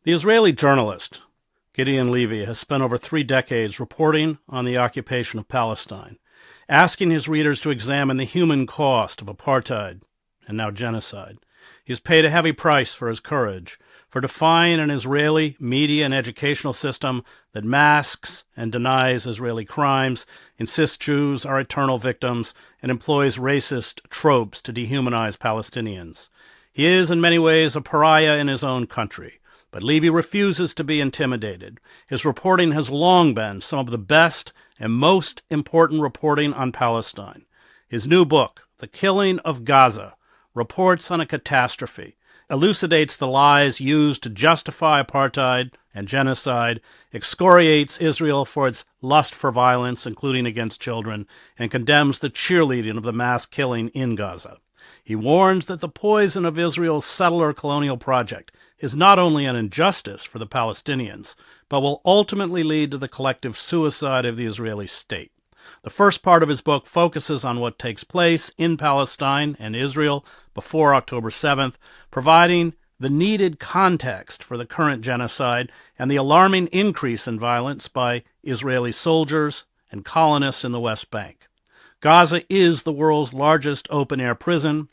The Israeli journalist Gideon Levy has spent over 3 decades reporting on the occupation of Palestine, asking his readers to examine the human cost of apartheid and now genocide. He's paid a heavy price for his courage, for defying an Israeli media and educational system that masks and denies Israeli crimes, insists Jews are eternal victims, and employs racist tropes to dehumanize Palestinians. He is in many ways a pariah in his own country, but Levy refuses to be intimidated. His reporting has long been some of the best and most important reporting on Palestine. His new book, The Killing of Gaza, reports on a catastrophe, elucidates the lies used to justify apartheid and genocide, excoriates Israel for its lust for violence, including against children, and condemns the cheerleading of the mass killing in Gaza. He warns that the poison of Israel's settler colonial project is not only an injustice for the Palestinians, but will ultimately lead to the collective suicide of the Israeli state. The first part of his book focuses on what takes place in Palestine and Israel before October 7th, providing the needed context for the current genocide and the alarming increase in violence by Israeli soldiers and colonists in the West Bank. Gaza is the world's largest open-air prison.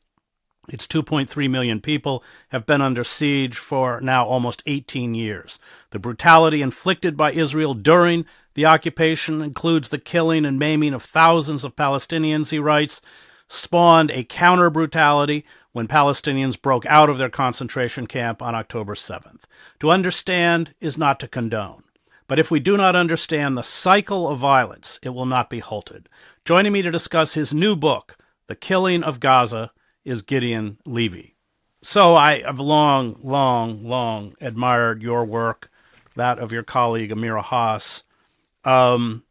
Its 2.3 million people have been under siege for now almost 18 years. The brutality inflicted by Israel during the occupation includes the killing and maiming of thousands of Palestinians, he writes, spawned a counter-brutality when Palestinians broke out of their concentration camp on October 7th. To understand is not to condone. But if we do not understand the cycle of violence, it will not be halted. Joining me to discuss his new book, The Killing of Gaza, is Gideon Levy. So I have long admired your work, that of your colleague Amira Haas. I'm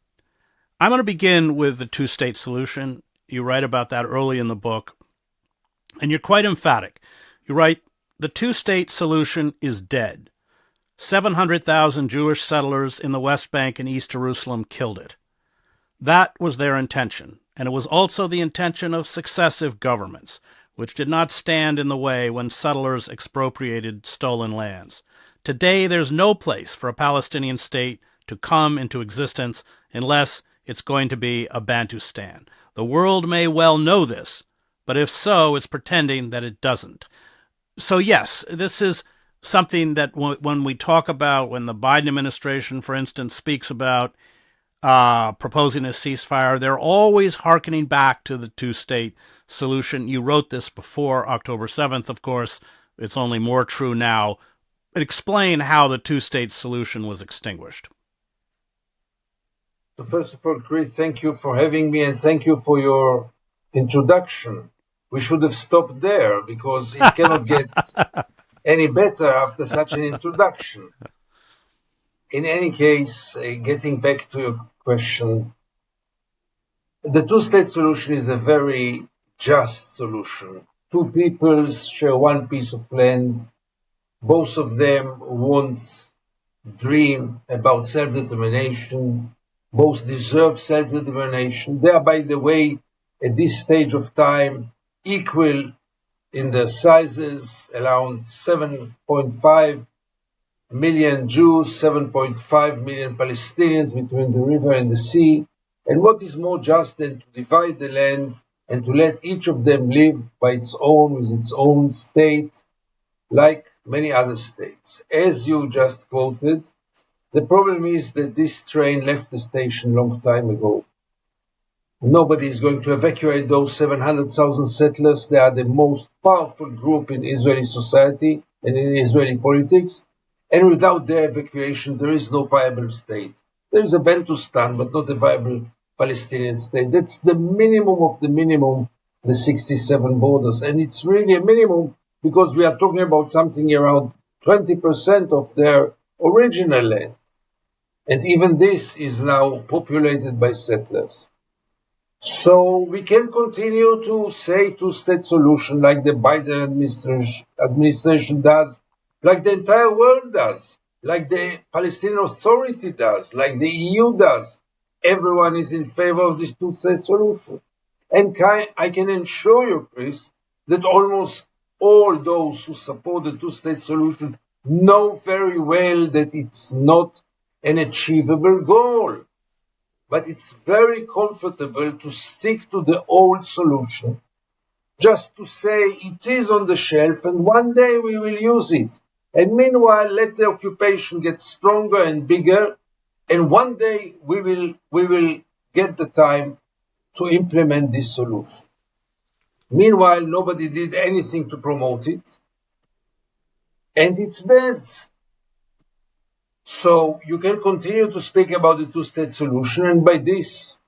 going to begin with the two-state solution. You write about that early in the book, and you're quite emphatic. You write, the two-state solution is dead. 700,000 Jewish settlers in the West Bank and East Jerusalem killed it. That was their intention, and it was also the intention of successive governments, which did not stand in the way when settlers expropriated stolen lands. Today, there's no place for a Palestinian state to come into existence unless it's going to be a Bantustan. The world may well know this, but if so, it's pretending that it doesn't. So yes, this is something that when we talk about, when the Biden administration, for instance, speaks about proposing a ceasefire, they're always hearkening back to the two-state solution. You wrote this before October 7th, of course. It's only more true now. Explain how the two-state solution was extinguished. So first of all, Chris, thank you for having me, and thank you for your introduction. We should have stopped there because it cannot get any better after such an introduction. In any case, getting back to your question, the two-state solution is a very just solution. Two peoples share one piece of land. Both of them won't dream about self-determination. Both deserve self-determination. They are, by the way, at this stage of time, equal in their sizes, around 7.5 million Jews, 7.5 million Palestinians between the river and the sea. And what is more just than to divide the land and to let each of them live by its own, with its own state, like many other states. As you just quoted, the problem is that this train left the station a long time ago. Nobody is going to evacuate those 700,000 settlers. They are the most powerful group in Israeli society and in Israeli politics. And without their evacuation, there is no viable state. There is a Bantustan, but not a viable Palestinian state. That's the minimum of the minimum, the 67 borders. And it's really a minimum because we are talking about something around 20% of their original land. And even this is now populated by settlers. So we can continue to say two-state solution like the Biden administration does, like the entire world does, like the Palestinian Authority does, like the EU does. Everyone is in favor of this two-state solution. And I can assure you, Chris, that almost all those who support the two-state solution know very well that it's not an achievable goal. But it's very comfortable to stick to the old solution, just to say it is on the shelf and one day we will use it. And meanwhile, let the occupation get stronger and bigger, and one day we will get the time to implement this solution. Meanwhile, nobody did anything to promote it, and it's dead. So you can continue to speak about the two-state solution, and by this,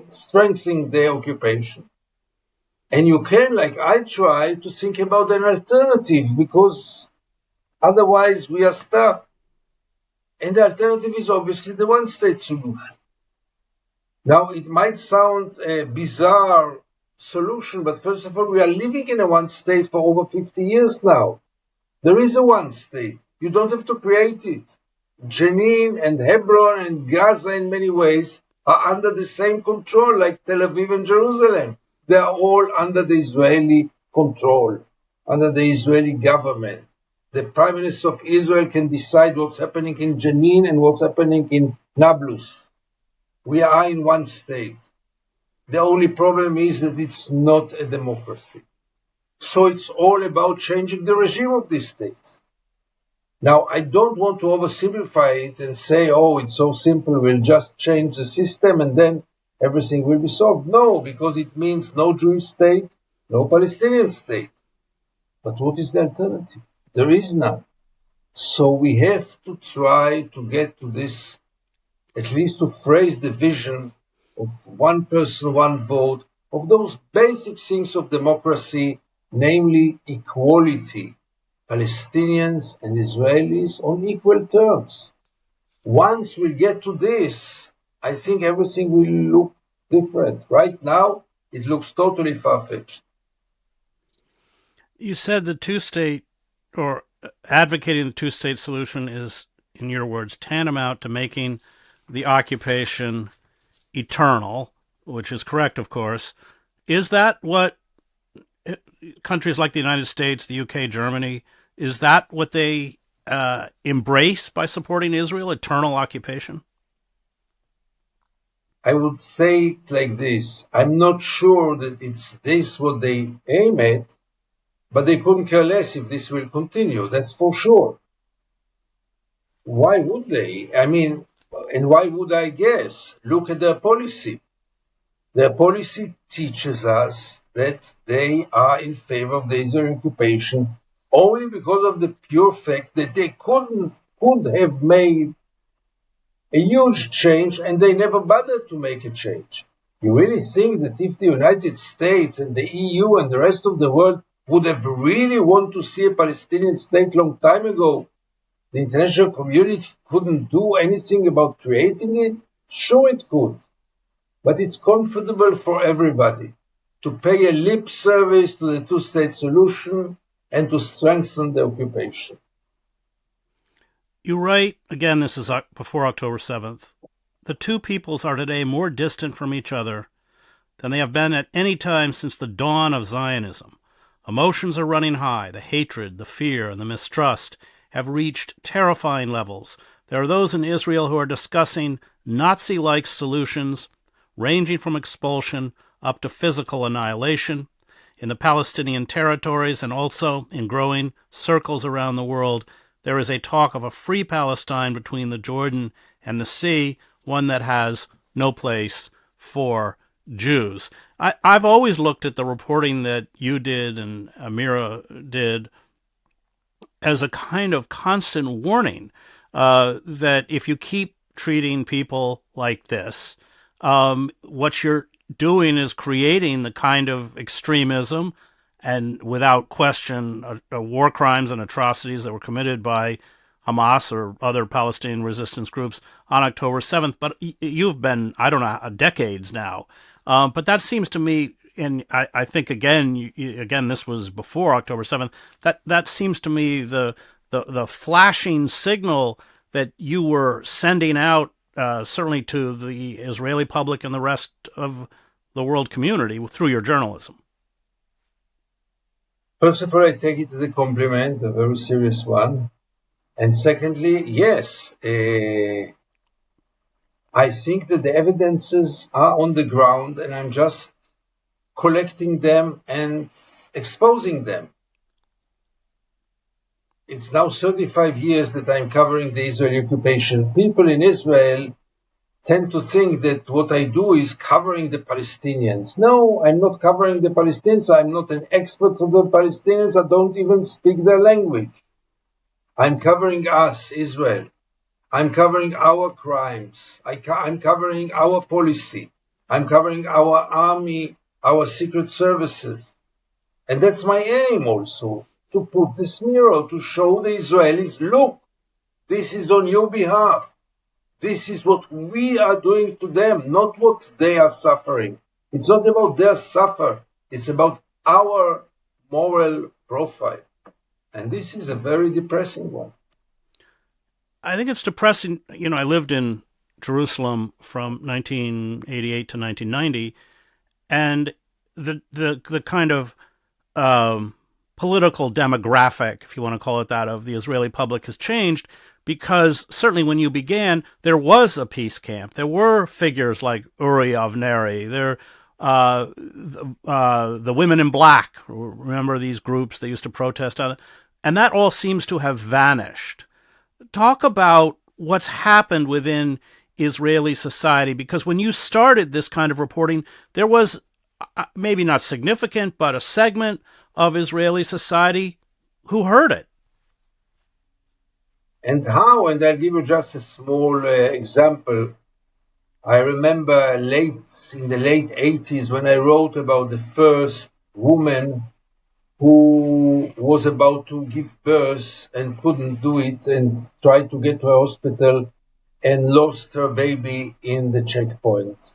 strengthening the occupation. And you can, like I try, to think about an alternative, because otherwise we are stuck. And the alternative is obviously the one-state solution. Now, it might sound a bizarre solution, but first of all, we are living in a one state for over 50 years now. There is a one state. You don't have to create it. Jenin and Hebron and Gaza in many ways are under the same control like Tel Aviv and Jerusalem. They are all under the Israeli control, under the Israeli government. The Prime Minister of Israel can decide what's happening in Jenin and what's happening in Nablus. We are in one state. The only problem is that it's not a democracy. So it's all about changing the regime of this state. Now, I don't want to oversimplify it and say, oh, it's so simple, we'll just change the system and then everything will be solved. No, because it means no Jewish state, no Palestinian state. But what is the alternative? There is none. So we have to try to get to this, at least to phrase the vision of one person, one vote, of those basic things of democracy, namely equality. Palestinians and Israelis on equal terms. Once we get to this, I think everything will look different. Right now, it looks totally far-fetched. You said the two-state, or advocating the two-state solution is, in your words, tantamount to making the occupation eternal, which is correct, of course. Is that what countries like the United States, the UK, Germany, is that what they embrace by supporting Israel, eternal occupation? I would say it like this. I'm not sure that it's this what they aim at, but they couldn't care less if this will continue. That's for sure. Why would they? I mean, and why would I guess? Look at their policy. Their policy teaches us that they are in favor of the Israeli occupation only because of the pure fact that they could have made a huge change and they never bothered to make a change. You really think that if the United States and the EU and the rest of the world would have really wanted to see a Palestinian state long time ago, the international community couldn't do anything about creating it? Sure it could. But it's comfortable for everybody to pay a lip service to the two-state solution and to strengthen the occupation. You write, again, this is before October 7th, the two peoples are today more distant from each other than they have been at any time since the dawn of Zionism. Emotions are running high. The hatred, the fear, and the mistrust have reached terrifying levels. There are those in Israel who are discussing Nazi-like solutions, ranging from expulsion up to physical annihilation. In the Palestinian territories and also in growing circles around the world, there is a talk of a free Palestine between the Jordan and the sea, one that has no place for Jews. I've always looked at the reporting that you did and Amira did as a kind of constant warning that if you keep treating people like this, what you're doing is creating the kind of extremism and, without question, war crimes and atrocities that were committed by Hamas or other Palestinian resistance groups on October 7th. But you've been, I don't know, decades now. But that seems to me, and I think, again, this was before October 7th, that seems to me the flashing signal that you were sending out, certainly to the Israeli public and the rest of the world community through your journalism. First of all, I take it as a compliment, a very serious one. And secondly, yes, I think that the evidences are on the ground, and I'm just collecting them and exposing them. It's now 35 years that I'm covering the Israeli occupation. People in Israel tend to think that what I do is covering the Palestinians. No, I'm not covering the Palestinians. I'm not an expert on the Palestinians. I don't even speak their language. I'm covering us, Israel. I'm covering our crimes. I'm covering our policy. I'm covering our army, our secret services. And that's my aim also, to put this mirror, to show the Israelis, look, this is on your behalf. This is what we are doing to them, not what they are suffering. It's not about their suffer. It's about our moral profile. And this is a very depressing one. I think it's depressing. You know, I lived in Jerusalem from 1988 to 1990, and the kind of political demographic, if you want to call it that, of the Israeli public has changed, because certainly when you began, there was a peace camp. There were figures like Uri Avneri. The Women in Black. Remember these groups that used to protest on it? And that all seems to have vanished. Talk about what's happened within Israeli society, because when you started this kind of reporting, there was maybe not significant, but a segment of Israeli society who heard it. And how? And I'll give you just a small example. I remember in the late 80s when I wrote about the first woman who was about to give birth and couldn't do it and tried to get to a hospital and lost her baby in the checkpoint.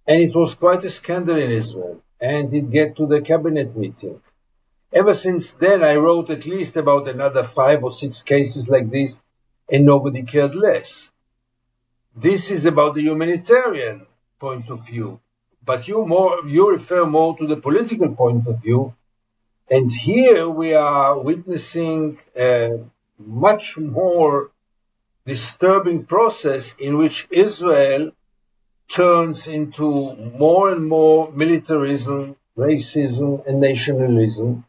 And it was quite a scandal in Israel, and it get to the cabinet meeting. Ever since then, I wrote at least about another 5 or 6 cases like this, and nobody cared less. This is about the humanitarian point of view, but you refer more to the political point of view. And here we are witnessing a much more disturbing process in which Israel turns into more and more militarism, racism, and nationalism.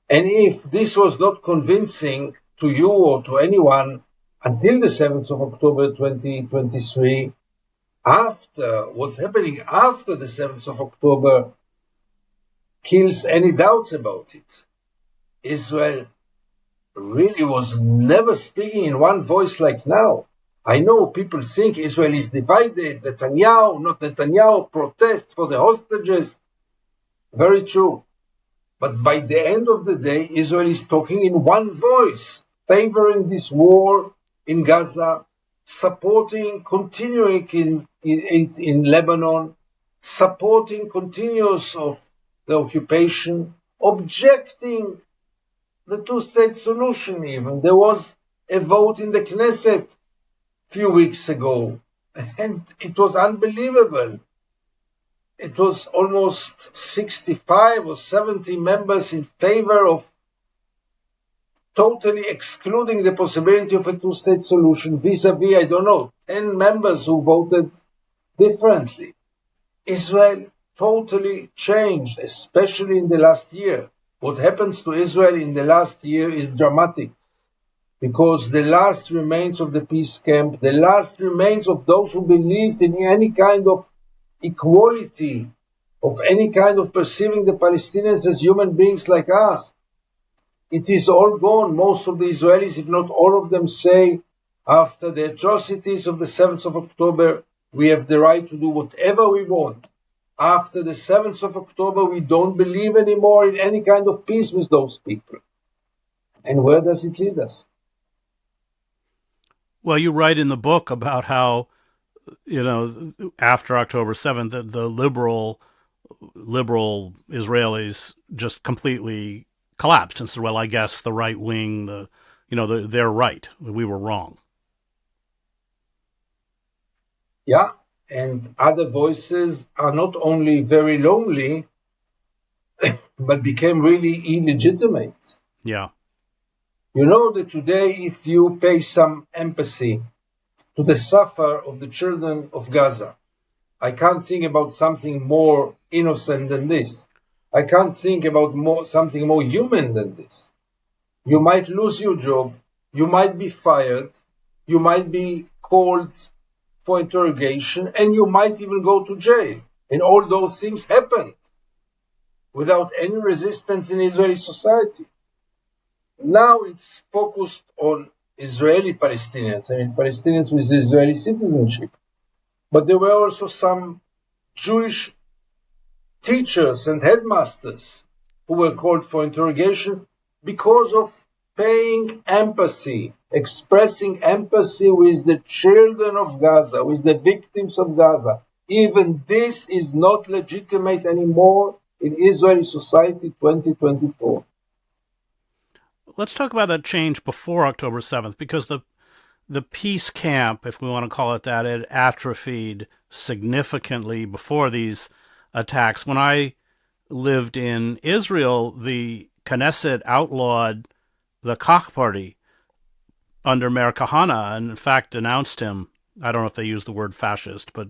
And if this was not convincing to you or to anyone until the 7th of October 2023, after what's happening after the 7th of October kills any doubts about it. Israel really was never speaking in one voice like now. I know people think Israel is divided, Netanyahu, not Netanyahu, protest for the hostages. Very true. But by the end of the day, Israel is talking in one voice, favoring this war in Gaza, supporting continuing in Lebanon, supporting continuance of the occupation, objecting the two-state solution even. There was a vote in the Knesset a few weeks ago, and it was unbelievable. It was almost 65 or 70 members in favor of totally excluding the possibility of a two-state solution vis-a-vis, I don't know, 10 members who voted differently. Israel totally changed, especially in the last year. What happens to Israel in the last year is dramatic, because the last remains of the peace camp, the last remains of those who believed in any kind of equality, of any kind of perceiving the Palestinians as human beings like us. It is all gone. Most of the Israelis, if not all of them, say after the atrocities of the 7th of October, we have the right to do whatever we want. After the 7th of October, we don't believe anymore in any kind of peace with those people. And where does it lead us? Well, you write in the book about how, you know, after October 7th, the liberal Israelis just completely collapsed and said, well, I guess the right wing, they're right. We were wrong. Yeah, and other voices are not only very lonely, but became really illegitimate. Yeah. You know that today, if you pay some empathy to the suffer of the children of Gaza, I can't think about something more innocent than this. I can't think about something more human than this. You might lose your job, you might be fired, you might be called for interrogation, and you might even go to jail. And all those things happened without any resistance in Israeli society. Now it's focused on Israeli Palestinians, Palestinians with Israeli citizenship. But there were also some Jewish teachers and headmasters who were called for interrogation because of paying empathy, expressing empathy with the children of Gaza, with the victims of Gaza. Even this is not legitimate anymore in Israeli society 2024. Let's talk about that change before October 7th, because the peace camp, if we want to call it that, it atrophied significantly before these attacks. When I lived in Israel, the Knesset outlawed the Koch party under Meir Kahane, and in fact denounced him. I don't know if they used the word fascist, but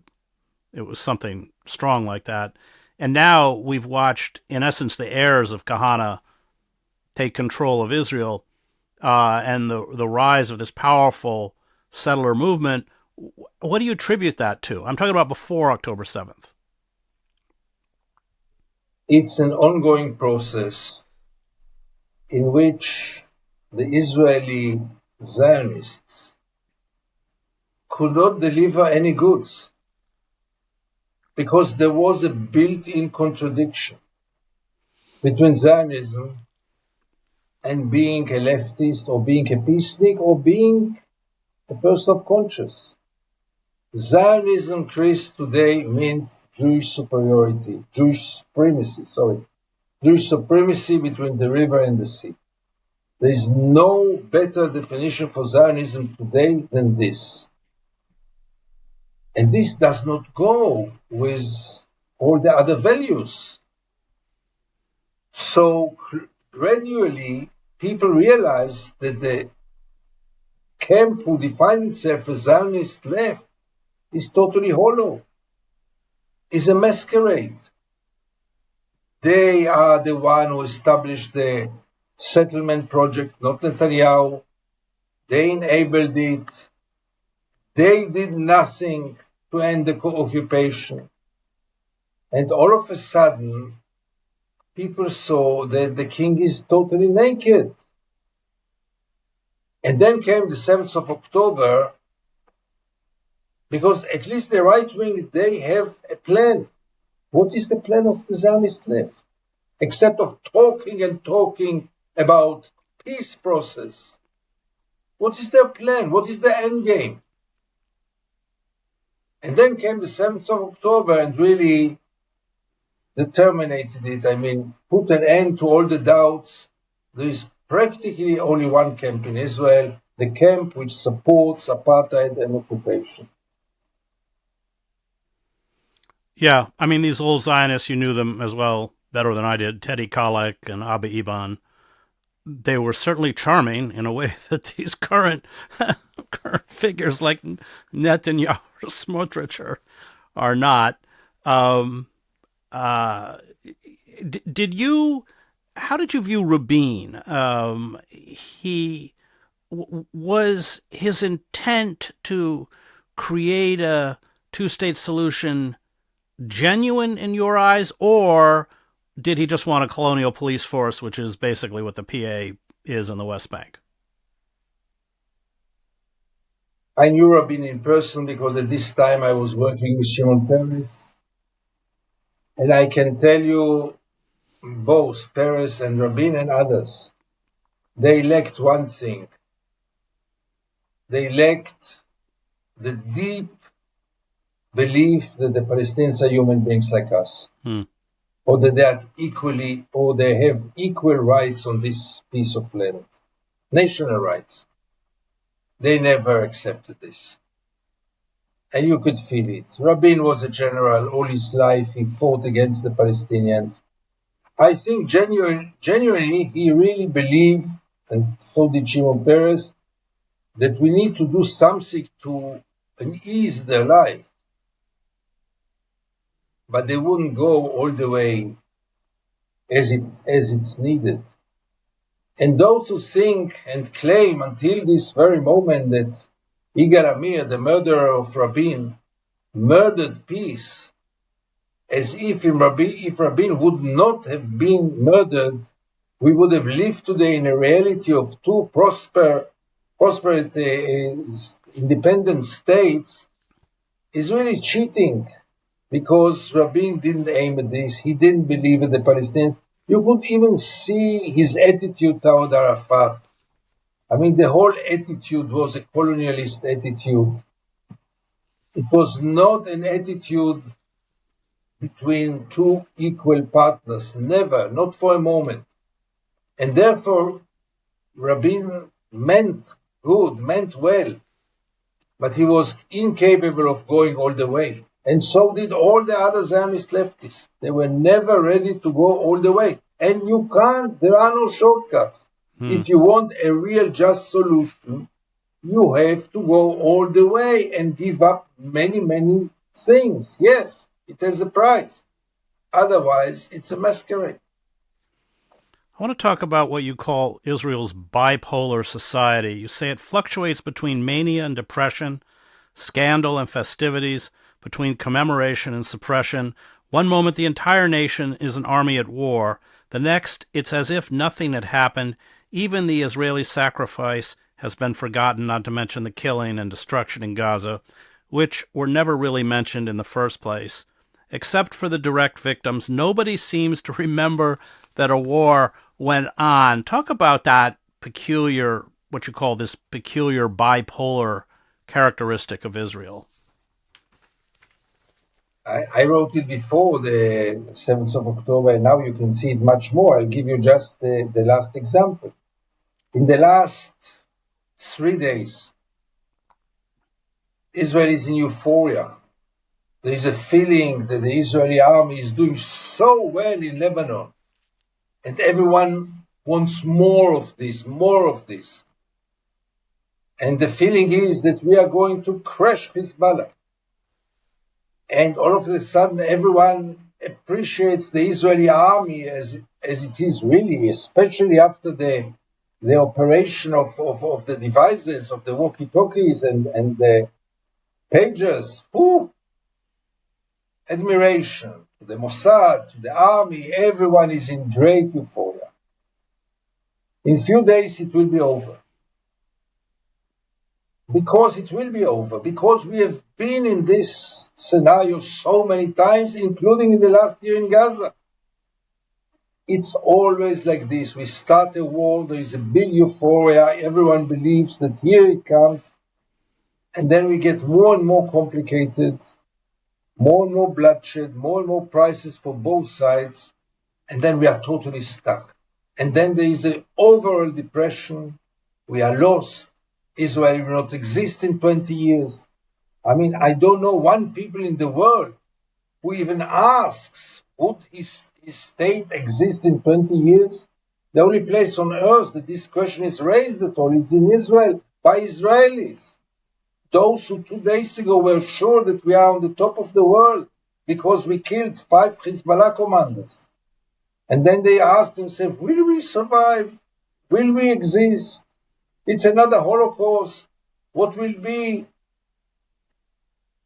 it was something strong like that. And now we've watched, in essence, the heirs of Kahane take control of Israel, and the rise of this powerful settler movement. What do you attribute that to? I'm talking about before October 7th. It's an ongoing process in which the Israeli Zionists could not deliver any goods because there was a built-in contradiction between Zionism and being a leftist or being a peacenik or being a person of conscience. Zionism, Chris, today means Jewish superiority, Jewish supremacy between the river and the sea. There is no better definition for Zionism today than this. And this does not go with all the other values. So gradually, people realize that the camp who defined itself as Zionist left is totally hollow, is a masquerade. They are the one who established the settlement project, not Netanyahu. They enabled it. They did nothing to end the occupation. And all of a sudden, people saw that the king is totally naked. And then came the 7th of October, because at least the right wing, they have a plan. What is the plan of the Zionist left? Except of talking and talking about peace process. What is their plan? What is the end game? And then came the 7th of October and really terminated it. Put an end to all the doubts. There is practically only one camp in Israel, the camp which supports apartheid and occupation. Yeah, these old Zionists, you knew them as well, better than I did, Teddy Kollek and Abba Eban. They were certainly charming in a way that these current figures like Netanyahu or Smotrich are not. How did you view Rabin? Was his intent to create a two-state solution genuine in your eyes, or did he just want a colonial police force, which is basically what the PA is in the West Bank? I knew Rabin in person because at this time I was working with Shimon Peres. And I can tell you, both Peres and Rabin and others, they lacked one thing. They lacked the deep belief that the Palestinians are human beings like us, or that they are equally, or they have equal rights on this piece of land, national rights. They never accepted this. And you could feel it. Rabin was a general all his life. He fought against the Palestinians. I think genuinely he really believed and so did Shimon Peres, that we need to do something to ease their life. But they wouldn't go all the way as it's needed. And those who think and claim until this very moment that Yigal Amir, the murderer of Rabin, murdered peace, as if Rabin would not have been murdered, we would have lived today in a reality of two prosperous independent states, is really cheating, because Rabin didn't aim at this. He didn't believe in the Palestinians. You could even see his attitude toward Arafat. I mean, the whole attitude was a colonialist attitude. It was not an attitude between two equal partners. Never, not for a moment. And therefore, Rabin meant good, meant well, but he was incapable of going all the way. And so did all the other Zionist leftists. They were never ready to go all the way. And you can't, there are no shortcuts. If you want a real just solution, you have to go all the way and give up many, many things. Yes, it has a price. Otherwise, it's a masquerade. I want to talk about what you call Israel's bipolar society. You say it fluctuates between mania and depression, scandal and festivities, between commemoration and suppression. One moment the entire nation is an army at war. The next, it's as if nothing had happened. Even the Israeli sacrifice has been forgotten, not to mention the killing and destruction in Gaza, which were never really mentioned in the first place. Except for the direct victims, nobody seems to remember that a war went on. Talk about that peculiar, what you call this peculiar bipolar characteristic of Israel. I wrote it before the 7th of October, and now you can see it much more. I'll give you just the last example. In the last 3 days, Israel is in euphoria. There is a feeling that the Israeli army is doing so well in Lebanon, and everyone wants more of this, more of this. And the feeling is that we are going to crush Hezbollah. And all of a sudden, everyone appreciates the Israeli army as it is really, especially after the operation of the devices, of the walkie-talkies and the pagers. Admiration to the Mossad, to the army. Everyone is in great euphoria. In a few days, it will be over. Because it will be over, because we have been in this scenario so many times, including in the last year in Gaza. It's always like this. We start a war, there is a big euphoria, everyone believes that here it comes, and then we get more and more complicated, more and more bloodshed, more and more prices for both sides, and then we are totally stuck. And then there is an overall depression, we are lost. Israel will not exist in 20 years. I mean, I don't know one people in the world who even asks, would his state exist in 20 years? The only place on earth that this question is raised at all is in Israel, by Israelis. Those who 2 days ago were sure that we are on the top of the world because we killed 5 Hezbollah commanders. And then they asked themselves, will we survive? Will we exist? It's another Holocaust. What will be?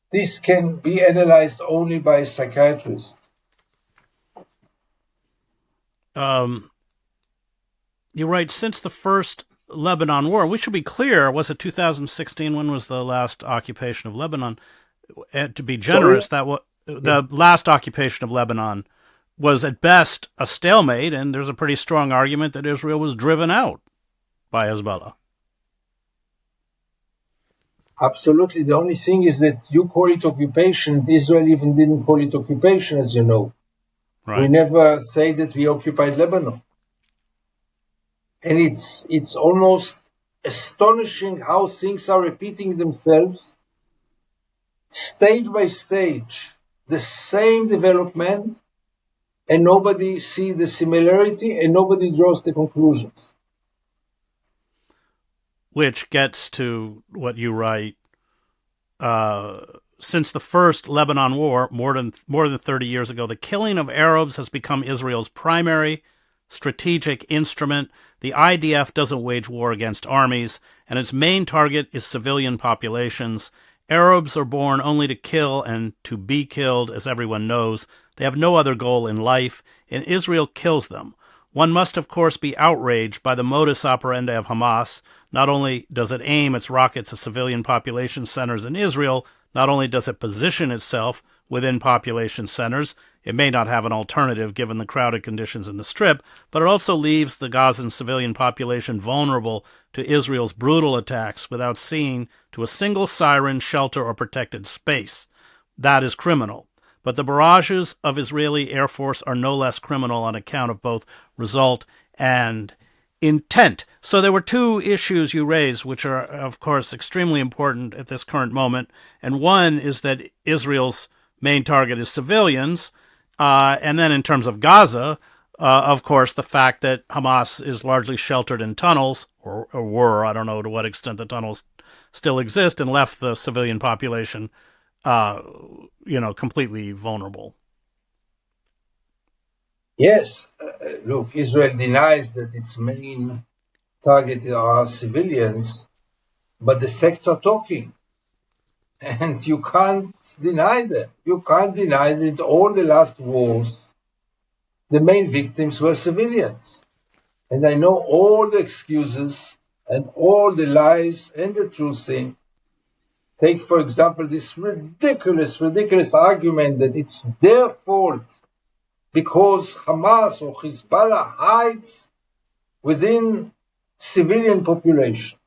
This can be analyzed only by a psychiatrist. You write, since the first Lebanon war, we should be clear, was it 2016? When was the last occupation of Lebanon? To be generous, the last occupation of Lebanon was at best a stalemate, and there's a pretty strong argument that Israel was driven out by Hezbollah. Absolutely. The only thing is that you call it occupation. Israel even didn't call it occupation, as you know. Right. We never say that we occupied Lebanon. And it's almost astonishing how things are repeating themselves, stage by stage, the same development, and nobody sees the similarity and nobody draws the conclusions. which gets to what you write. Since the first Lebanon war, more than 30 years ago, the killing of Arabs has become Israel's primary strategic instrument. The IDF doesn't wage war against armies, and its main target is civilian populations. Arabs are born only to kill and to be killed, as everyone knows. They have no other goal in life, and Israel kills them. One must, of course, be outraged by the modus operandi of Hamas. Not only does it aim its rockets at civilian population centers in Israel, not only does it position itself within population centers, it may not have an alternative given the crowded conditions in the Strip, but it also leaves the Gazan civilian population vulnerable to Israel's brutal attacks without seeing to a single siren, shelter, or protected space. That is criminal. But the barrages of Israeli Air Force are no less criminal on account of both result and intent. So there were two issues you raised, which are, of course, extremely important at this current moment. And one is that Israel's main target is civilians. And then in terms of Gaza, of course, the fact that Hamas is largely sheltered in tunnels, or were, I don't know to what extent the tunnels still exist, and left the civilian population completely vulnerable. Yes, look, Israel denies that its main target are civilians, but the facts are talking. And you can't deny them. You can't deny that in all the last wars, the main victims were civilians. And I know all the excuses and all the lies and the truth thing. Take, for example, this ridiculous argument that it's their fault because Hamas or Hezbollah hides within civilian population.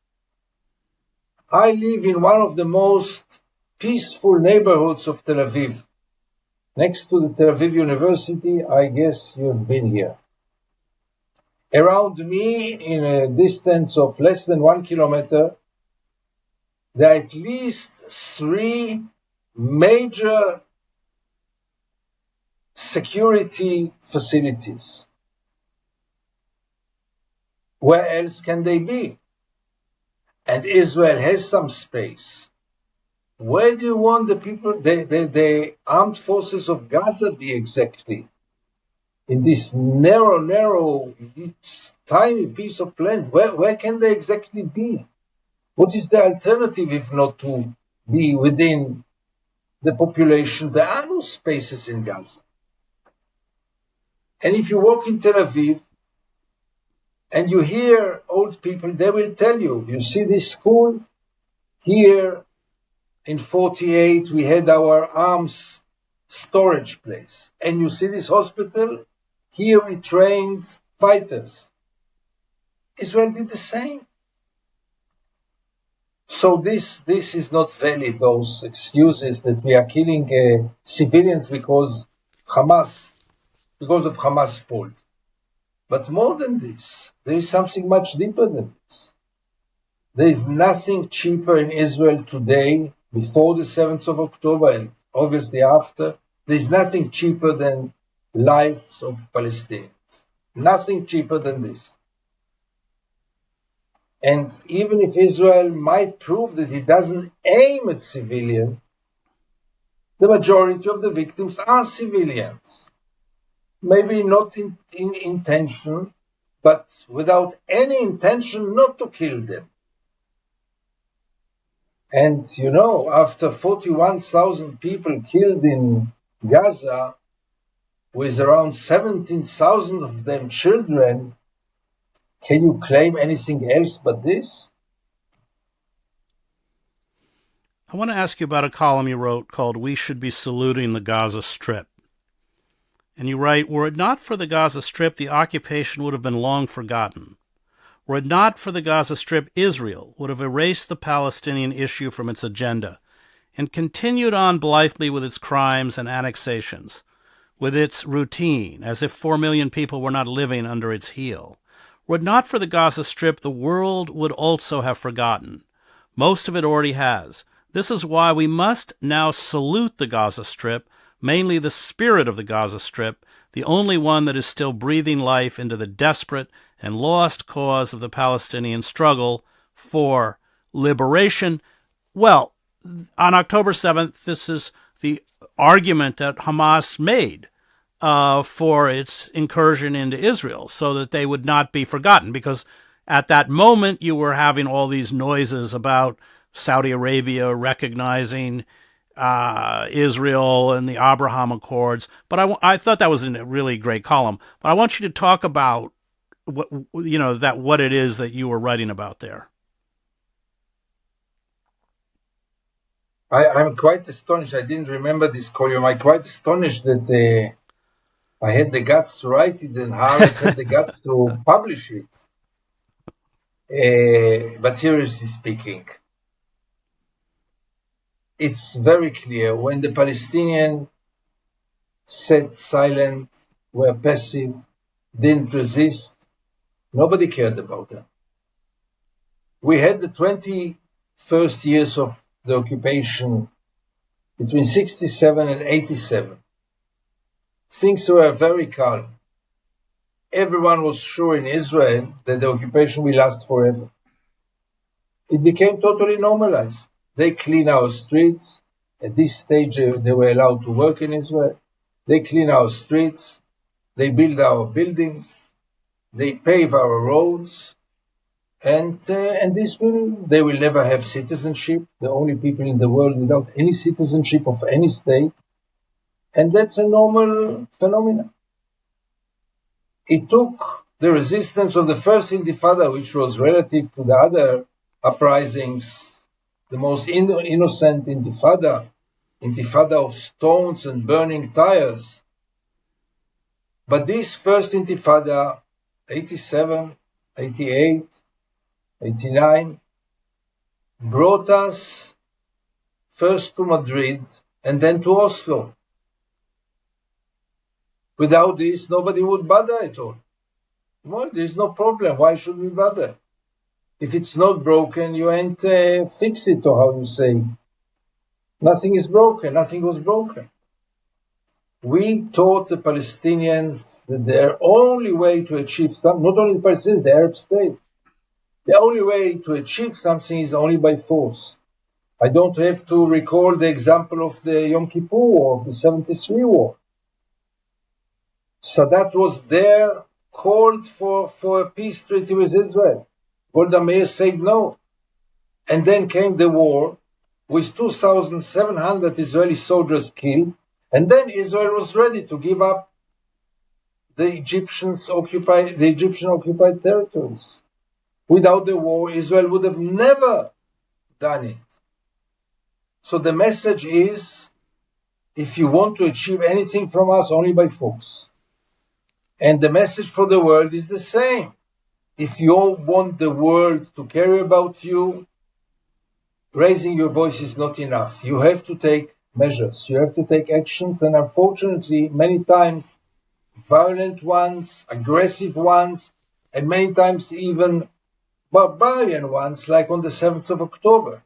I live in one of the most peaceful neighborhoods of Tel Aviv. Next to the Tel Aviv University, I guess you've been here. Around me, in a distance of less than 1 kilometer, there are at least 3 major security facilities. Where else can they be? And Israel has some space. Where do you want the people, the armed forces of Gaza be exactly? In this narrow, tiny piece of land, where can they exactly be? What is the alternative if not to be within the population? There are no spaces in Gaza. And if you walk in Tel Aviv and you hear old people, they will tell you, you see this school? Here in 48, we had our arms storage place. And you see this hospital? Here we trained fighters. Israel did the same. So this is not valid, those excuses that we are killing civilians because of Hamas' fault. But more than this, there is something much deeper than this. There is nothing cheaper in Israel today, before the 7th of October and obviously after. There is nothing cheaper than lives of Palestinians. Nothing cheaper than this. And even if Israel might prove that it doesn't aim at civilians, the majority of the victims are civilians. Maybe not in intention, but without any intention not to kill them. And after 41,000 people killed in Gaza, with around 17,000 of them children, can you claim anything else but this? I want to ask you about a column you wrote called "We Should Be Saluting the Gaza Strip." And you write, were it not for the Gaza Strip, the occupation would have been long forgotten. Were it not for the Gaza Strip, Israel would have erased the Palestinian issue from its agenda and continued on blithely with its crimes and annexations, with its routine, as if 4 million people were not living under its heel. Were it not for the Gaza Strip, the world would also have forgotten. Most of it already has. This is why we must now salute the Gaza Strip, mainly the spirit of the Gaza Strip, the only one that is still breathing life into the desperate and lost cause of the Palestinian struggle for liberation. Well, on October 7th, this is the argument that Hamas made for its incursion into Israel, so that they would not be forgotten, because at that moment you were having all these noises about Saudi Arabia recognizing Israel and the Abraham Accords. But I thought that was a really great column. But I want you to talk about what it is that you were writing about there. I'm quite astonished. I didn't remember this column. I'm quite astonished that I had the guts to write it and Haaretz had the guts to publish it. But seriously speaking, it's very clear when the Palestinians sat silent, were passive, didn't resist, nobody cared about them. We had the 21st years of the occupation between 67 and 87. Things were very calm. Everyone was sure in Israel that the occupation will last forever. It became totally normalized. They clean our streets. At this stage, they were allowed to work in Israel. They clean our streets. They build our buildings. They pave our roads. And they will never have citizenship. The only people in the world without any citizenship of any state. And that's a normal phenomenon. It took the resistance of the first Intifada, which was relative to the other uprisings, the most innocent Intifada of stones and burning tires. But this first Intifada, 87, 88, 89, brought us first to Madrid and then to Oslo. Without this, nobody would bother at all. Well, there's no problem. Why should we bother? If it's not broken, you ain't fix it, or how you say. Nothing is broken. Nothing was broken. We taught the Palestinians that their only way to achieve something, not only the Palestinians, the Arab state, the only way to achieve something is only by force. I don't have to recall the example of the Yom Kippur War, of the 73 war. Sadat was there, called for a peace treaty with Israel. Golda Meir said no. And then came the war with 2,700 Israeli soldiers killed. And then Israel was ready to give up the Egyptian occupied territories. Without the war, Israel would have never done it. So the message is, if you want to achieve anything from us, only by force. And the message for the world is the same. If you want the world to care about you, raising your voice is not enough. You have to take measures. You have to take actions. And unfortunately, many times, violent ones, aggressive ones, and many times even barbarian ones, like on the 7th of October.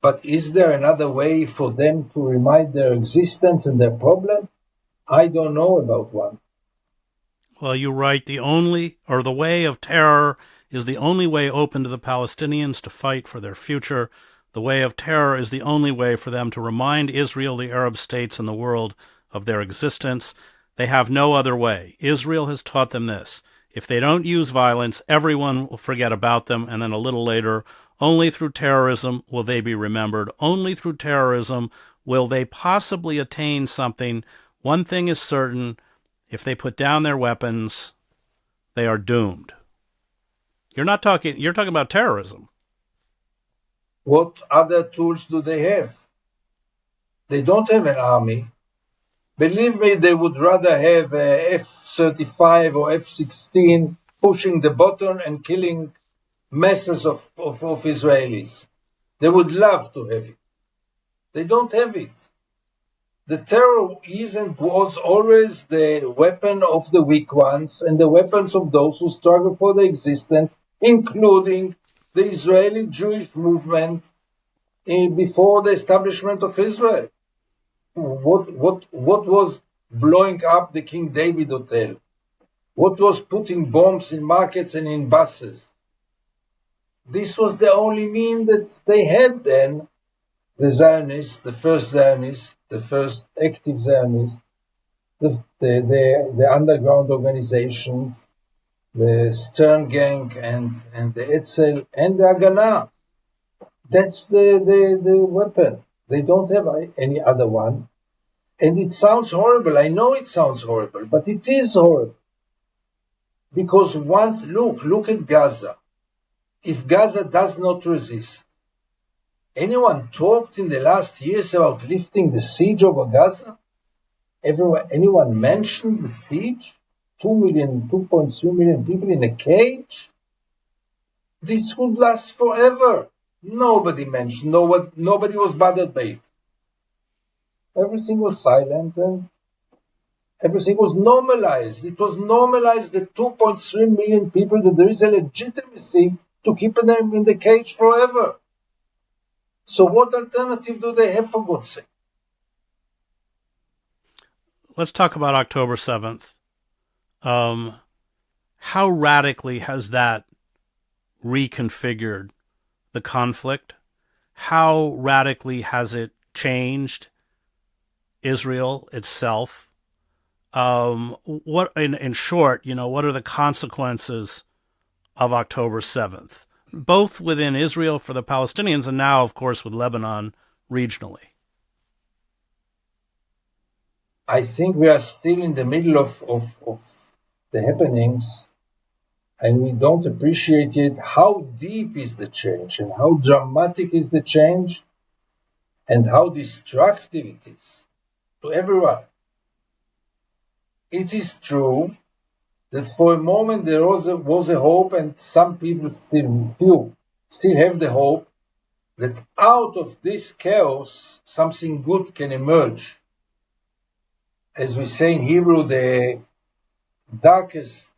But is there another way for them to remind their existence and their problem? I don't know about one. Well, you write, the way of terror is the only way open to the Palestinians to fight for their future. The way of terror is the only way for them to remind Israel, the Arab states, and the world of their existence. They have no other way. Israel has taught them this. If they don't use violence, everyone will forget about them, and then a little later, only through terrorism will they be remembered. Only through terrorism will they possibly attain something. One thing is certain: if they put down their weapons, they are doomed. You're talking about terrorism. What other tools do they have? They don't have an army. Believe me, they would rather have a F-35 or F-16 pushing the button and killing masses of Israelis. They would love to have it. They don't have it. The terror is and was always the weapon of the weak ones and the weapons of those who struggle for their existence, including the Israeli Jewish movement before the establishment of Israel. What was blowing up the King David Hotel? What was putting bombs in markets and in buses? This was the only mean that they had then. The Zionists, the first Zionists, the first active Zionists, the underground organizations, the Stern Gang and the Etzel and the Haganah. That's the weapon. They don't have any other one. And it sounds horrible. I know it sounds horrible, but it is horrible. Because once, look at Gaza. If Gaza does not resist, anyone talked in the last years about lifting the siege over Gaza? Anyone mentioned the siege? 2.3 million people in a cage? This would last forever. Nobody mentioned, nobody was bothered by it. Everything was silent and everything was normalized. It was normalized that 2.3 million people, that there is a legitimacy to keep them in the cage forever. So what alternative do they have, for God's sake? Let's talk about October 7th. How radically has that reconfigured the conflict? How radically has it changed Israel itself? What, in short, what are the consequences of October 7th, both within Israel for the Palestinians and now, of course, with Lebanon regionally? I think we are still in the middle of the happenings, and we don't appreciate yet how deep is the change and how dramatic is the change and how destructive it is to everyone. It is true that for a moment there was a hope, and some people still have the hope that out of this chaos something good can emerge. As we say in Hebrew, the darkest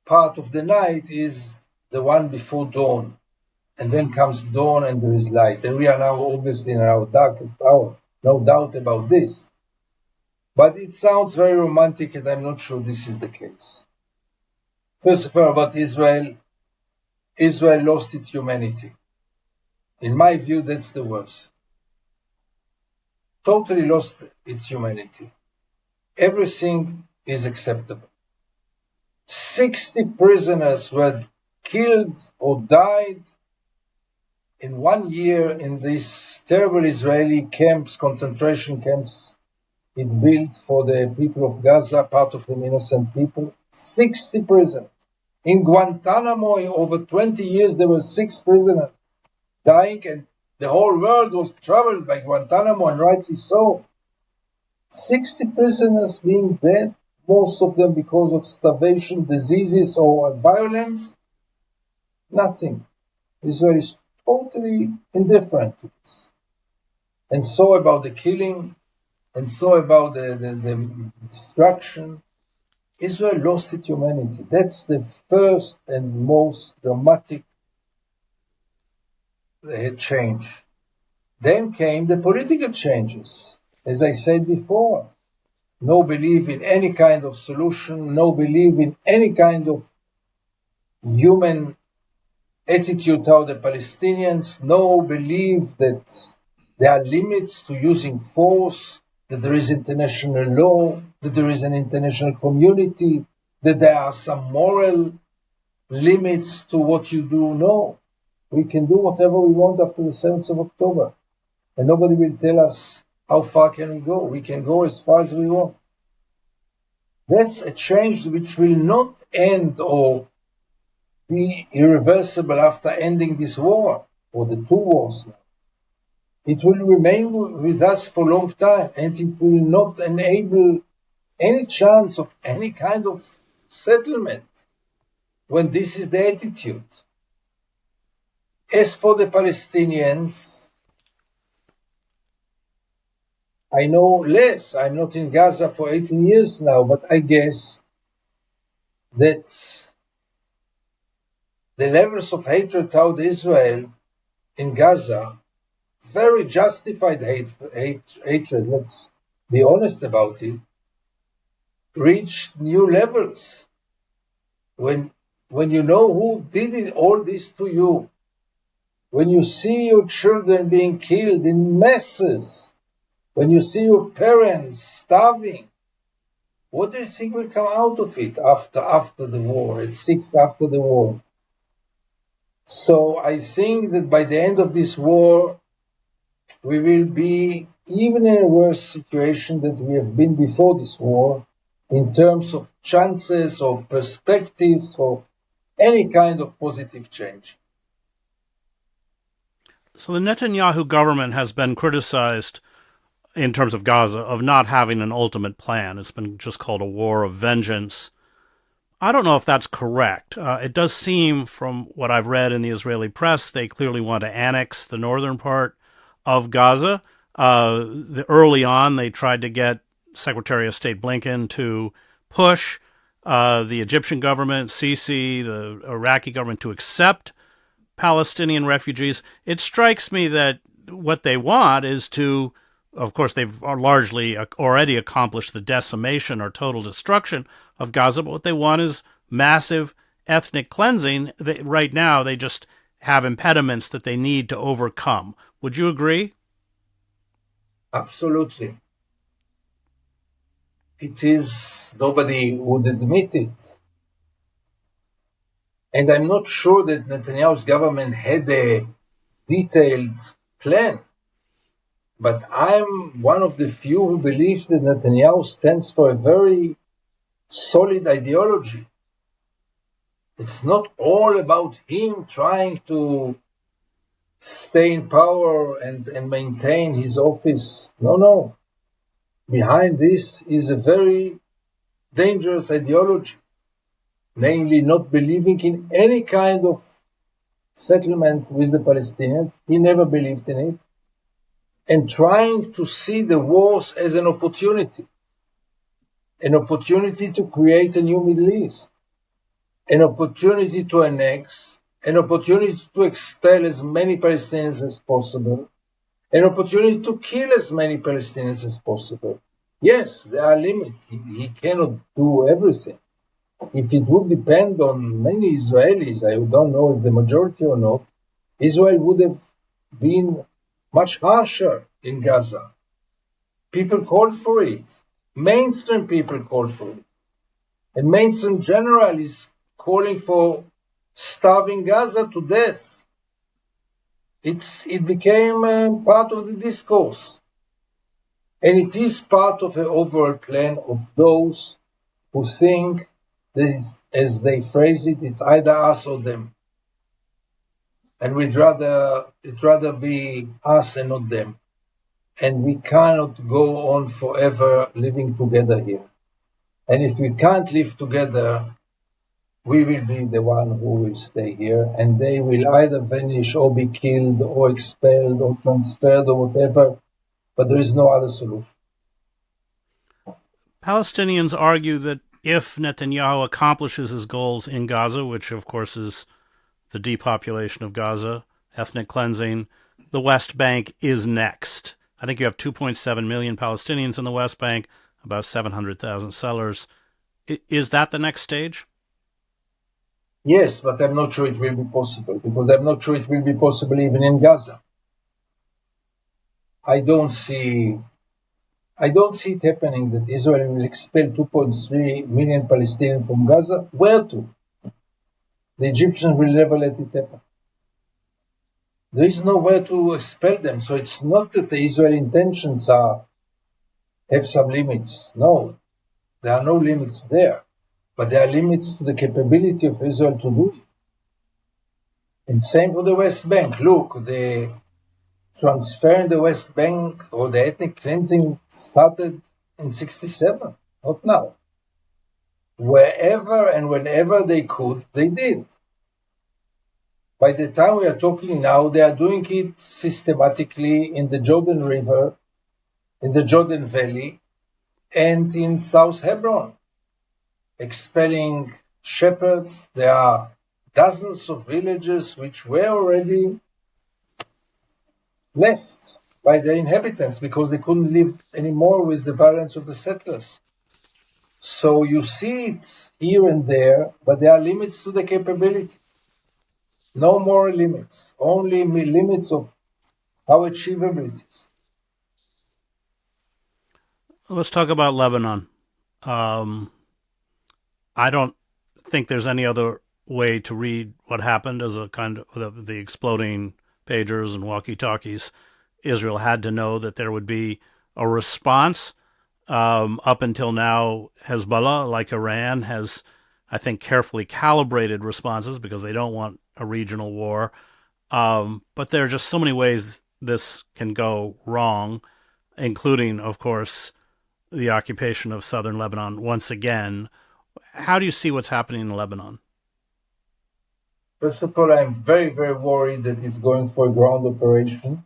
part of the night is the one before dawn, and then comes dawn and there is light. And we are now obviously in our darkest hour, no doubt about this. But it sounds very romantic, and I'm not sure this is the case. First of all, about Israel. Israel lost its humanity. In my view, that's the worst. Totally lost its humanity. Everything is acceptable. 60 prisoners were killed or died in 1 year in these terrible Israeli camps, concentration camps it built for the people of Gaza, part of them innocent people. 60 prisoners. In Guantanamo, over 20 years, there were 6 prisoners dying, and the whole world was troubled by Guantanamo, and rightly so. 60 prisoners being dead, most of them because of starvation, diseases, or violence. Nothing. Israel is totally indifferent to this. And so about the killing, and so about the destruction. Israel lost its humanity. That's the first and most dramatic change. Then came the political changes. As I said before, no belief in any kind of solution, no belief in any kind of human attitude toward the Palestinians, no belief that there are limits to using force, that there is international law, that there is an international community, that there are some moral limits to what you do. No, we can do whatever we want after the 7th of October. And nobody will tell us how far can we go. We can go as far as we want. That's a change which will not end or be irreversible after ending this war, or the 2 wars now. It will remain with us for a long time, and it will not enable any chance of any kind of settlement when this is the attitude. As for the Palestinians, I know less. I'm not in Gaza for 18 years now, but I guess that the levels of hatred toward Israel in Gaza, very justified hatred, let's be honest about it, reached new levels when when you know who did all this to you, when you see your children being killed in masses, when you see your parents starving, what do you think will come out of it after the war, at 6 after the war? So I think that by the end of this war, we will be even in a worse situation than we have been before this war, in terms of chances or perspectives or any kind of positive change. So the Netanyahu government has been criticized in terms of Gaza of not having an ultimate plan. It's been just called a war of vengeance. I don't know if that's correct. It does seem, from what I've read in the Israeli press, they clearly want to annex the northern part of Gaza. Early on, they tried to get Secretary of State Blinken to push the Egyptian government, Sisi, the Iraqi government, to accept Palestinian refugees. It strikes me that what they want is to, of course, they've largely already accomplished the decimation or total destruction of Gaza, but what they want is massive ethnic cleansing. Right now, they just have impediments that they need to overcome. Would you agree? Absolutely. It is, nobody would admit it. And I'm not sure that Netanyahu's government had a detailed plan. But I'm one of the few who believes that Netanyahu stands for a very solid ideology. It's not all about him trying to stay in power and maintain his office. No. Behind this is a very dangerous ideology, namely not believing in any kind of settlement with the Palestinians. He never believed in it. And trying to see the wars as an opportunity to create a new Middle East, an opportunity to annex, an opportunity to expel as many Palestinians as possible, an opportunity to kill as many Palestinians as possible. Yes, there are limits. He cannot do everything. If it would depend on many Israelis, I don't know if the majority or not, Israel would have been much harsher in Gaza. People called for it. Mainstream people called for it. And mainstream general is calling for starving Gaza to death. It became part of the discourse. And it is part of an overall plan of those who think that, as they phrase it, it's either us or them. And it'd rather be us and not them. And we cannot go on forever living together here. And if we can't live together, we will be the one who will stay here, and they will either vanish or be killed or expelled or transferred or whatever, but there is no other solution. Palestinians argue that if Netanyahu accomplishes his goals in Gaza, which of course is the depopulation of Gaza, ethnic cleansing, the West Bank is next. I think you have 2.7 million Palestinians in the West Bank, about 700,000 settlers. Is that the next stage? Yes, but I'm not sure it will be possible, because I'm not sure it will be possible even in Gaza. I don't see it happening that Israel will expel 2.3 million Palestinians from Gaza. Where to? The Egyptians will never let it happen. There is nowhere to expel them, so it's not that the Israeli intentions have some limits. No, there are no limits there, but there are limits to the capability of Israel to do it. And same for the West Bank. Look, the transfer in the West Bank or the ethnic cleansing started in 67, not now. Wherever and whenever they could, they did. By the time we are talking now, they are doing it systematically in the Jordan River, in the Jordan Valley, and in South Hebron, expelling shepherds. There are dozens of villages which were already left by the inhabitants because they couldn't live anymore with the violence of the settlers. So you see it here and there, but there are limits to the capability. No more limits, only limits of how achievable it is. Let's talk about Lebanon. I don't think there's any other way to read what happened as a kind of the exploding pagers and walkie-talkies. Israel had to know that there would be a response. Up until now, Hezbollah, like Iran, has, I think, carefully calibrated responses because they don't want a regional war. But there are just so many ways this can go wrong, including, of course, the occupation of southern Lebanon once again. How do you see what's happening in Lebanon? First of all, I'm very, very worried that it's going for a ground operation.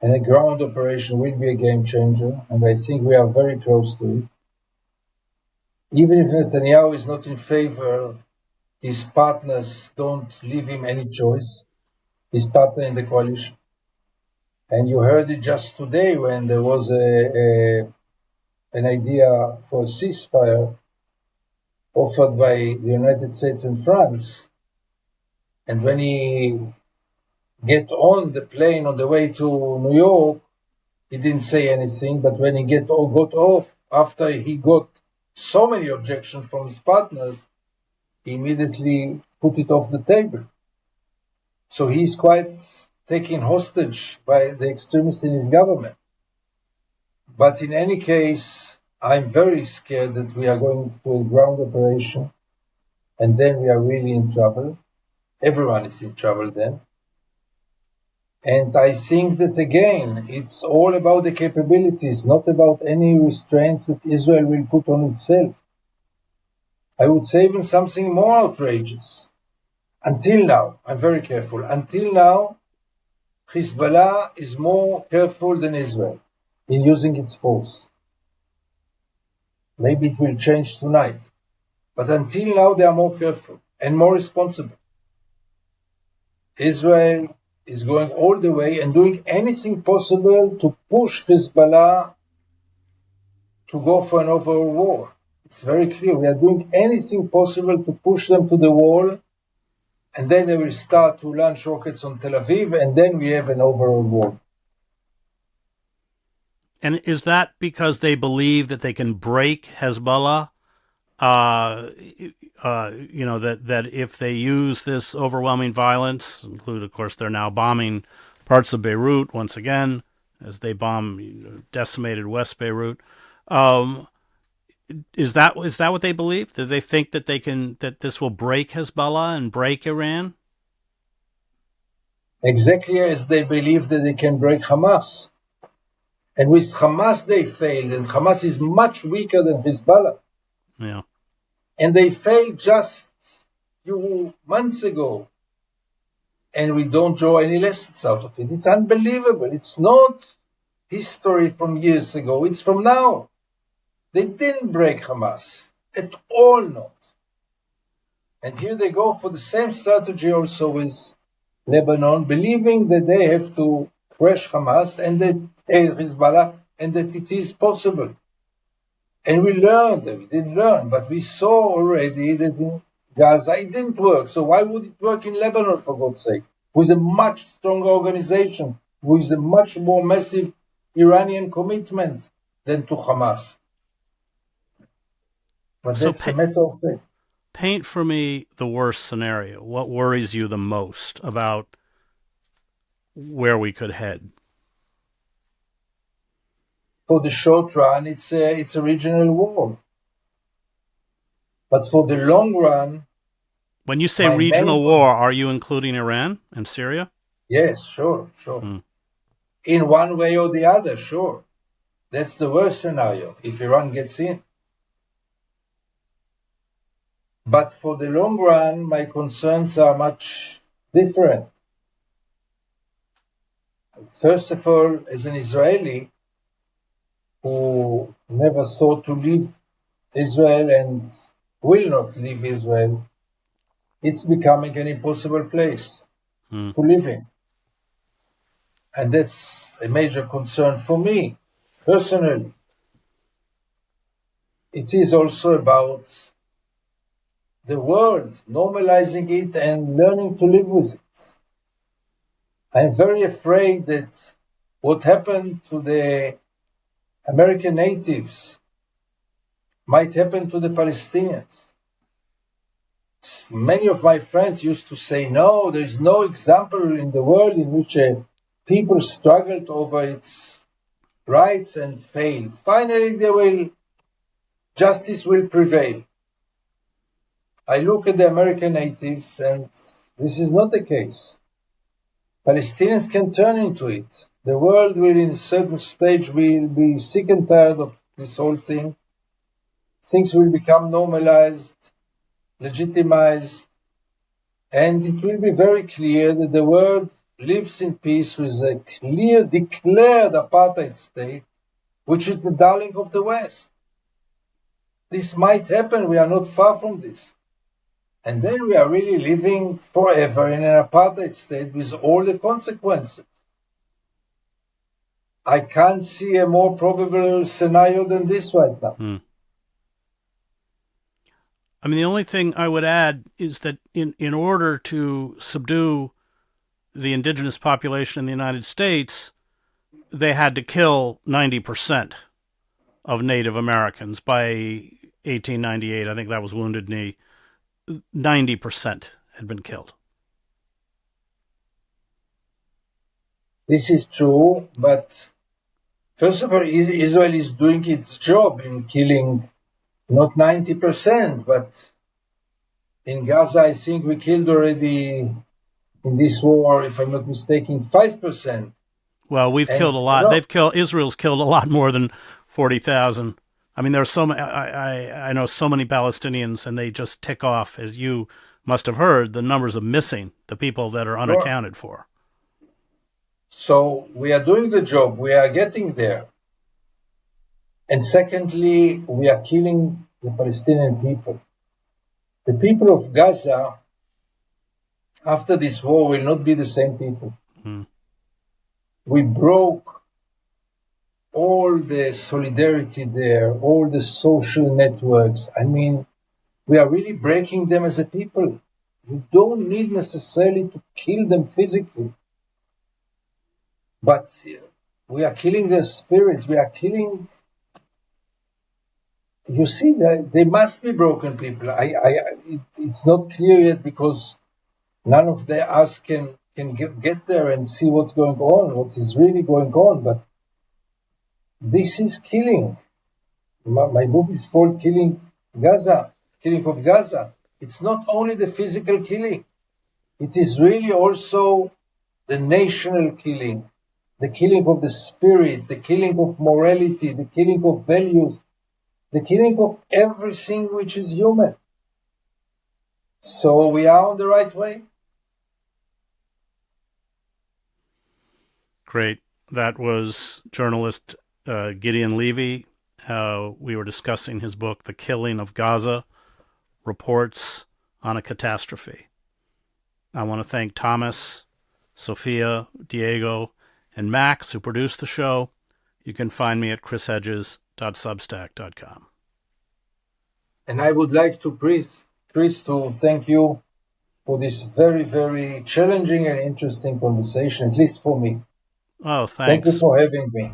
And a ground operation will be a game changer. And I think we are very close to it. Even if Netanyahu is not in favor, his partners don't leave him any choice. His partner in the coalition. And you heard it just today when there was an idea for a ceasefire offered by the United States and France. And when he get on the plane on the way to New York, he didn't say anything. But when he got off, after he got so many objections from his partners, he immediately put it off the table. So he's quite taken hostage by the extremists in his government. But in any case, I'm very scared that we are going to a ground operation and then we are really in trouble. Everyone is in trouble then. And I think that, again, it's all about the capabilities, not about any restraints that Israel will put on itself. I would say even something more outrageous. Until now, I'm very careful, until now, Hezbollah is more careful than Israel in using its force. Maybe it will change tonight. But until now, they are more careful and more responsible. Israel is going all the way and doing anything possible to push Hezbollah to go for an overall war. It's very clear. We are doing anything possible to push them to the wall, and then they will start to launch rockets on Tel Aviv, and then we have an overall war. And is that because they believe that they can break Hezbollah? That if they use this overwhelming violence, include, of course, they're now bombing parts of Beirut once again, as they bomb decimated West Beirut. Is that what they believe? Do they think that that this will break Hezbollah and break Iran? Exactly as they believe that they can break Hamas. And with Hamas they failed, and Hamas is much weaker than Hezbollah. Yeah. And they failed just a few months ago. And we don't draw any lessons out of it. It's unbelievable. It's not history from years ago. It's from now. They didn't break Hamas. At all not. And here they go for the same strategy also with Lebanon, believing that they have to crush Hamas and that Hezbollah, and that it is possible. And we learned, we didn't learn, but we saw already that in Gaza it didn't work. So why would it work in Lebanon, for God's sake? With a much stronger organization, with a much more massive Iranian commitment than to Hamas. But So that's a matter of fact. Paint for me the worst scenario. What worries you the most about where we could head? For the short run, it's a regional war. But for the long run, when you say regional war, are you including Iran and Syria? Yes, sure. In one way or the other, sure. That's the worst scenario, if Iran gets in. But for the long run, my concerns are much different. First of all, as an Israeli who never thought to leave Israel and will not leave Israel, it's becoming an impossible place to live in. And that's a major concern for me, personally. it is also about the world, normalizing it and learning to live with it. I'm very afraid that what happened to the American natives might happen to the Palestinians. Many of my friends used to say, no, there is no example in the world in which a people struggled over its rights and failed. Finally, justice will prevail. I look at the American natives, and this is not the case. Palestinians can turn into it. The world will, in a certain stage, will be sick and tired of this whole thing. Things will become normalized, legitimized, and it will be very clear that the world lives in peace with a clear, declared apartheid state, which is the darling of the West. This might happen. We are not far from this. And then we are really living forever in an apartheid state with all the consequences. I can't see a more probable scenario than this right now. I mean, the only thing I would add is that in order to subdue the indigenous population in the United States, they had to kill 90% of Native Americans by 1898. I think that was Wounded Knee. 90% had been killed. This is true, but first of all, Israel is doing its job in killing not 90%, but in Gaza, I think we killed already in this war, if I'm not mistaken, 5%. Well, we've killed a lot. Israel's killed a lot more than 40,000. I mean, there are I know so many Palestinians, and they just tick off, as you must have heard, the numbers of missing, the people that are unaccounted for. So we are doing the job. We are getting there. And secondly, we are killing the Palestinian people. The people of Gaza, after this war, will not be the same people. We broke all the solidarity there, all the social networks. I mean, we are really breaking them as a people. You don't need necessarily to kill them physically. But we are killing their spirit. We are killing... You see, they must be broken people. It's not clear yet because none of us can get there and see what's going on, what is really going on. But this is killing. My book is called Killing of Gaza. It's not only the physical killing. It is really also the national killing, the killing of the spirit, the killing of morality, the killing of values, the killing of everything which is human. So we are on the right way. Great. That was journalist Gideon Levy. We were discussing his book, The Killing of Gaza, Reports on a Catastrophe. I want to thank Thomas, Sophia, Diego, and Max, who produced the show. You can find me at chrishedges.substack.com. And I would like to, Chris, to thank you for this very, very challenging and interesting conversation, at least for me. Oh, thanks. Thank you for having me.